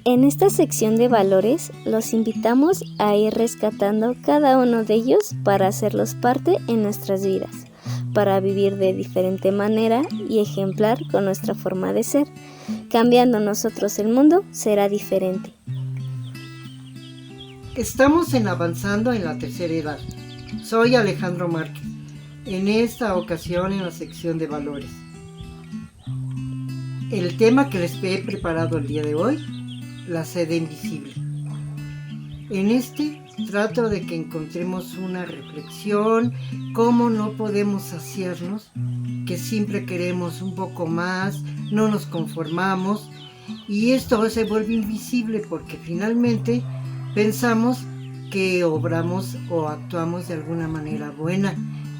En esta sección de valores, los invitamos a ir rescatando cada uno de ellos para hacerlos parte en nuestras vidas, para vivir de diferente manera y ejemplar con nuestra forma de ser. Cambiando nosotros el mundo será diferente. Estamos avanzando en la tercera edad. Soy Alejandro Márquez, en esta ocasión en la sección de valores. El tema que les he preparado el día de hoy, la sed invisible. En este trato de que encontremos una reflexión, cómo no podemos saciarnos, que siempre queremos un poco más, no nos conformamos, y esto se vuelve invisible porque finalmente pensamos que obramos o actuamos de alguna manera buena,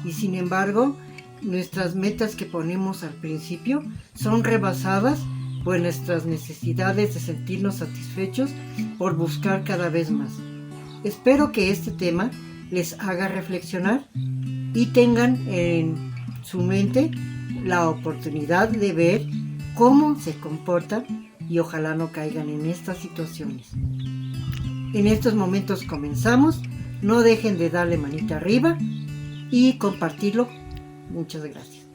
y sin embargo nuestras metas que ponemos al principio son rebasadas por nuestras necesidades de sentirnos satisfechos por buscar cada vez más. Espero que este tema les haga reflexionar y tengan en su mente la oportunidad de ver cómo se comportan y ojalá no caigan en estas situaciones. En estos momentos comenzamos. No dejen de darle manita arriba y compartirlo. Muchas gracias.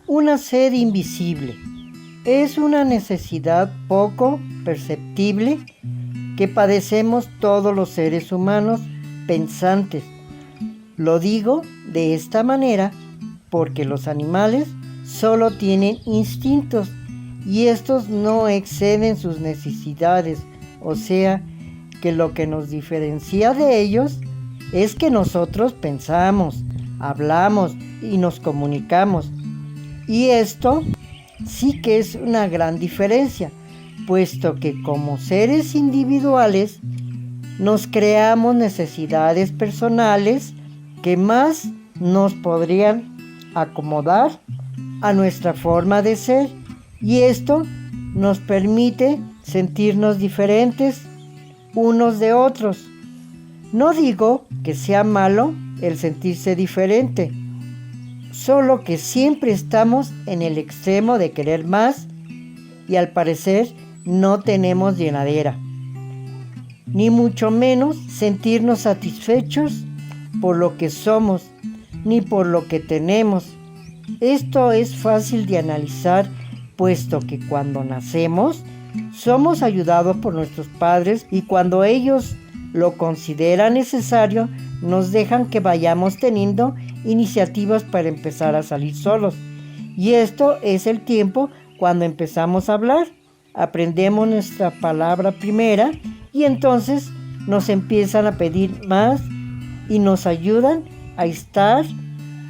Una sed invisible es una necesidad poco perceptible que padecemos todos los seres humanos pensantes. Lo digo de esta manera porque los animales solo tienen instintos y estos no exceden sus necesidades, o sea, que lo que nos diferencia de ellos es que nosotros pensamos, hablamos y nos comunicamos. Y esto sí que es una gran diferencia, puesto que como seres individuales nos creamos necesidades personales que más nos podrían acomodar a nuestra forma de ser, y esto nos permite sentirnos diferentes unos de otros. No digo que sea malo el sentirse diferente, solo que siempre estamos en el extremo de querer más y al parecer no tenemos llenadera, ni mucho menos sentirnos satisfechos por lo que somos, ni por lo que tenemos. Esto es fácil de analizar, puesto que cuando nacemos somos ayudados por nuestros padres y cuando ellos lo consideran necesario, nos dejan que vayamos teniendo iniciativas para empezar a salir solos. Y esto es el tiempo cuando empezamos a hablar, aprendemos nuestra palabra primera y entonces nos empiezan a pedir más y nos ayudan a estar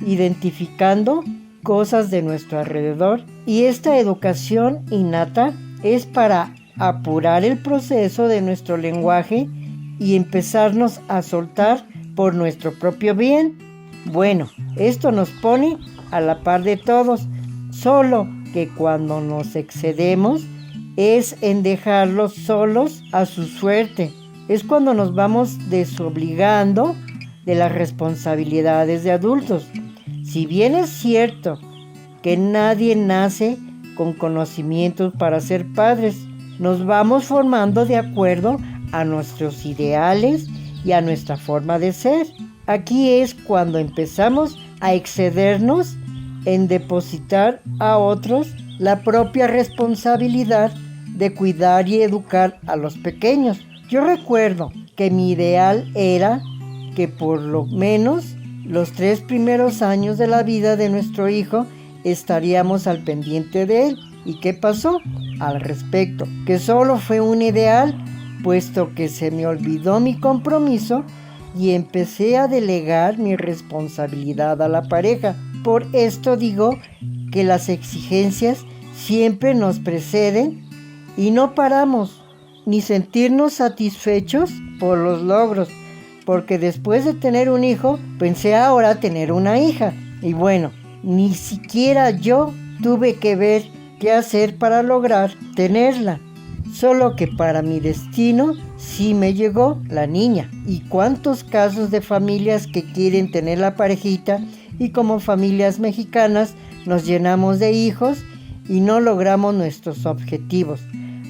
identificando cosas de nuestro alrededor. Y esta educación innata es para apurar el proceso de nuestro lenguaje y empezarnos a soltar por nuestro propio bien. Bueno, esto nos pone a la par de todos, solo que cuando nos excedemos es en dejarlos solos a su suerte. Es cuando nos vamos desobligando de las responsabilidades de adultos. Si bien es cierto que nadie nace con conocimientos para ser padres, nos vamos formando de acuerdo a nuestros ideales y a nuestra forma de ser. Aquí es cuando empezamos a excedernos en depositar a otros la propia responsabilidad de cuidar y educar a los pequeños. Yo recuerdo que mi ideal era que por lo menos los 3 primeros años de la vida de nuestro hijo estaríamos al pendiente de él. ¿Y qué pasó al respecto? Que solo fue un ideal, puesto que se me olvidó mi compromiso y empecé a delegar mi responsabilidad a la pareja. Por esto digo que las exigencias siempre nos preceden y no paramos ni sentirnos satisfechos por los logros, porque después de tener un hijo, pensé ahora tener una hija. Y bueno, ni siquiera yo tuve que ver qué hacer para lograr tenerla. Solo que para mi destino sí me llegó la niña. ¿Y cuántos casos de familias que quieren tener la parejita y como familias mexicanas nos llenamos de hijos y no logramos nuestros objetivos.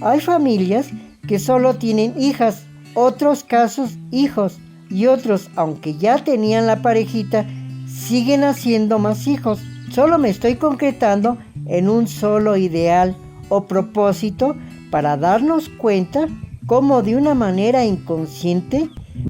Hay familias que solo tienen hijas, otros casos hijos y otros, aunque ya tenían la parejita, siguen haciendo más hijos. Solo me estoy concretando en un solo ideal o propósito para darnos cuenta cómo de una manera inconsciente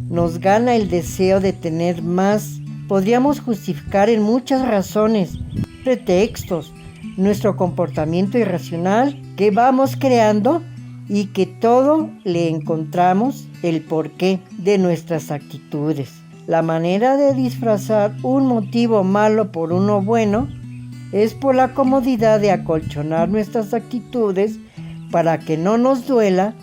nos gana el deseo de tener más. Podríamos justificar en muchas razones, pretextos, nuestro comportamiento irracional que vamos creando y que todo le encontramos el porqué de nuestras actitudes. La manera de disfrazar un motivo malo por uno bueno es por la comodidad de acolchonar nuestras actitudes para que no nos duela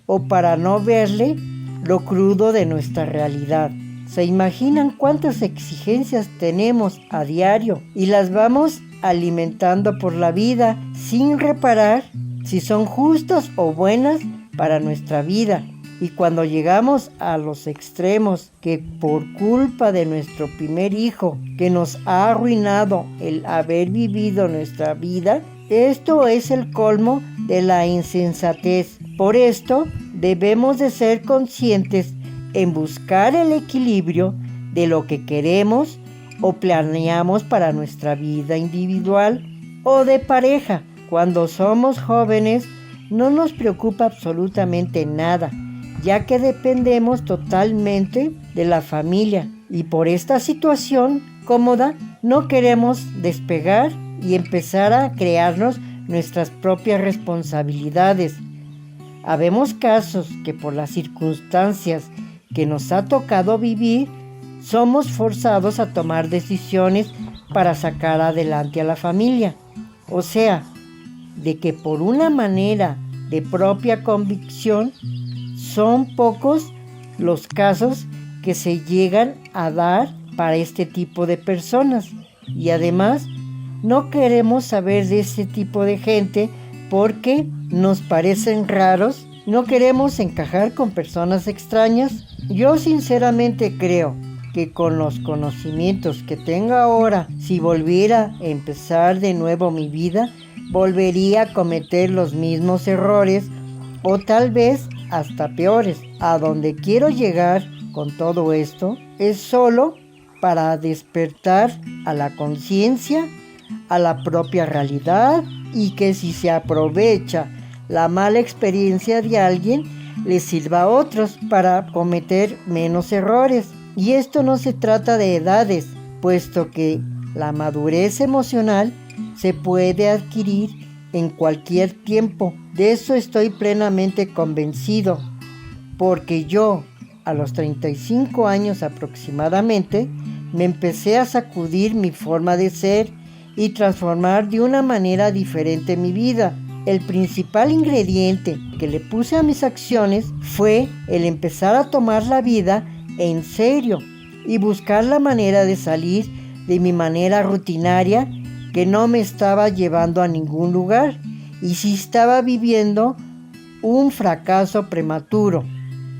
o para no verle lo crudo de nuestra realidad. ¿Se imaginan cuántas exigencias tenemos a diario y las vamos alimentando por la vida sin reparar si son justas o buenas para nuestra vida? Y cuando llegamos a los extremos que por culpa de nuestro primer hijo que nos ha arruinado el haber vivido nuestra vida, esto es el colmo de la insensatez. Por esto debemos de ser conscientes en buscar el equilibrio de lo que queremos o planeamos para nuestra vida individual o de pareja. Cuando somos jóvenes no nos preocupa absolutamente nada, ya que dependemos totalmente de la familia y por esta situación cómoda no queremos despegar y empezar a crearnos nuestras propias responsabilidades. Habemos casos que por las circunstancias que nos ha tocado vivir, somos forzados a tomar decisiones para sacar adelante a la familia. O sea, de que por una manera de propia convicción, son pocos los casos que se llegan a dar para este tipo de personas. Y además, no queremos saber de este tipo de gente porque nos parecen raros. No queremos encajar con personas extrañas. Yo sinceramente creo que con los conocimientos que tengo ahora, si volviera a empezar de nuevo mi vida, volvería a cometer los mismos errores o tal vez hasta peores. A donde quiero llegar con todo esto es solo para despertar a la conciencia, a la propia realidad, y que si se aprovecha la mala experiencia de alguien, le sirva a otros para cometer menos errores. Y esto no se trata de edades, puesto que la madurez emocional se puede adquirir en cualquier tiempo. De eso estoy plenamente convencido, porque yo, a los 35 años aproximadamente, me empecé a sacudir mi forma de ser y transformar de una manera diferente mi vida. El principal ingrediente que le puse a mis acciones fue el empezar a tomar la vida en serio y buscar la manera de salir de mi manera rutinaria que no me estaba llevando a ningún lugar y sí estaba viviendo un fracaso prematuro.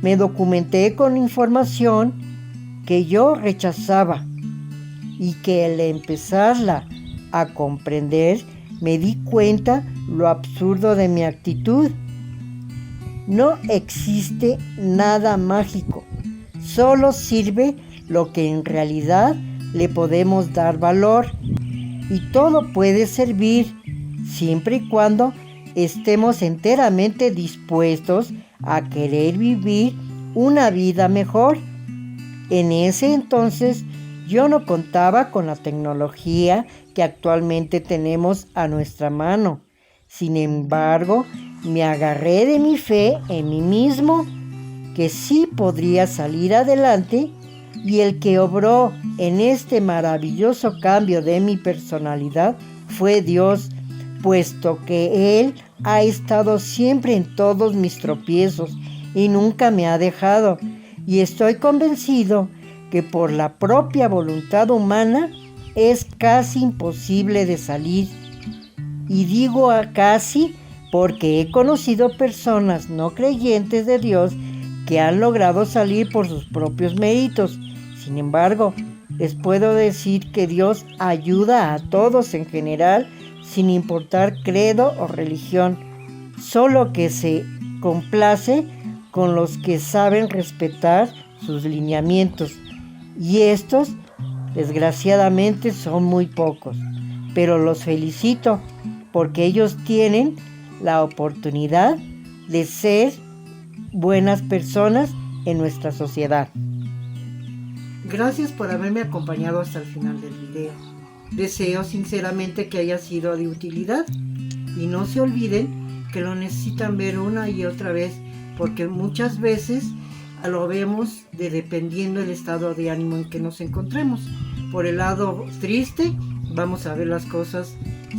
Me documenté con información que yo rechazaba y que al empezarla a comprender me di cuenta lo absurdo de mi actitud. No existe nada mágico, solo sirve lo que en realidad le podemos dar valor y todo puede servir siempre y cuando estemos enteramente dispuestos a querer vivir una vida mejor. En ese entonces yo no contaba con la tecnología que actualmente tenemos a nuestra mano. Sin embargo, me agarré de mi fe en mí mismo, que sí podría salir adelante, y el que obró en este maravilloso cambio de mi personalidad fue Dios, puesto que Él ha estado siempre en todos mis tropiezos y nunca me ha dejado. Y estoy convencido que por la propia voluntad humana es casi imposible de salir. Y digo a casi porque he conocido personas no creyentes de Dios que han logrado salir por sus propios méritos. Sin embargo, les puedo decir que Dios ayuda a todos en general, sin importar credo o religión, solo que se complace con los que saben respetar sus lineamientos, y estos, desgraciadamente, son muy pocos, pero los felicito porque ellos tienen la oportunidad de ser buenas personas en nuestra sociedad. Gracias por haberme acompañado hasta el final del video. Deseo sinceramente que haya sido de utilidad y no se olviden que lo necesitan ver una y otra vez, porque muchas veces lo vemos dependiendo del estado de ánimo en que nos encontremos. Por el lado triste vamos a ver las cosas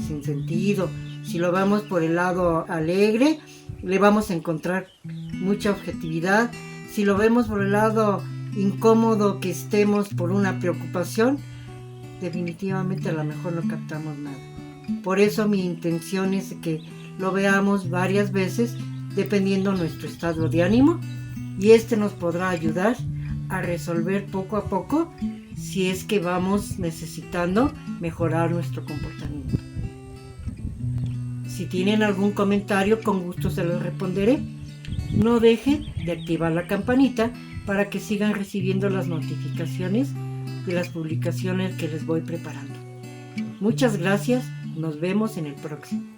sin sentido. Si lo vamos por el lado alegre, le vamos a encontrar mucha objetividad. Si lo vemos por el lado incómodo que estemos por una preocupación, definitivamente a lo mejor no captamos nada. Por eso mi intención es que lo veamos varias veces dependiendo nuestro estado de ánimo, y nos podrá ayudar a resolver poco a poco si es que vamos necesitando mejorar nuestro comportamiento. Si tienen algún comentario, con gusto se los responderé. No dejen de activar la campanita para que sigan recibiendo las notificaciones de las publicaciones que les voy preparando. Muchas gracias, nos vemos en el próximo.